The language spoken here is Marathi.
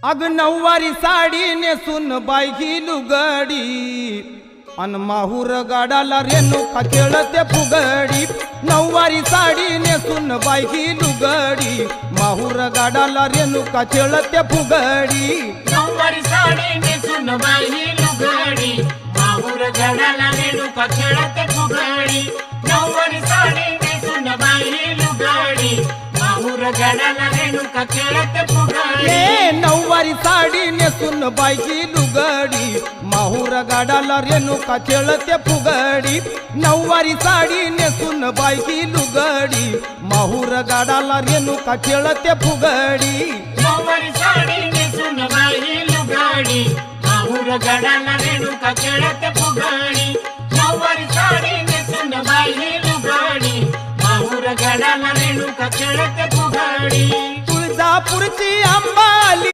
अग नऊवारी साडी नेसून बाई लुगडी अन माहूर गाडाला रेणुका खेळते फुगडी। नऊवारी साडी नेसून बाई लुगडी माहूर गाडाला रेणुका खेळते फुगडी। नऊवारी साडी नेसून बाई लुगडी माहूर गाडाला रेणुका खेळते फुगडी। नऊवारी साडी नेसून बाई लुगडी माहूर गाडाला रेणुका खेळते फुगडी। नऊवारी साडी नेसून बाई लुगडी माहूर गाडाला रेणुका खेळते फुगडी। नऊवारी साडी नेसून बाई लुगडी माहूर गाडाला रेणुका खेळते फुगडी। नऊवारी साडी नेसून बाई लुगडी माहूर गाडाला रेणुका खेळते फुगडी। नऊवारी साडी नेसून बाई लुगडी माहूर गाडाला रेणुका खेळते फुगडी। तुळजापूरची अंबाली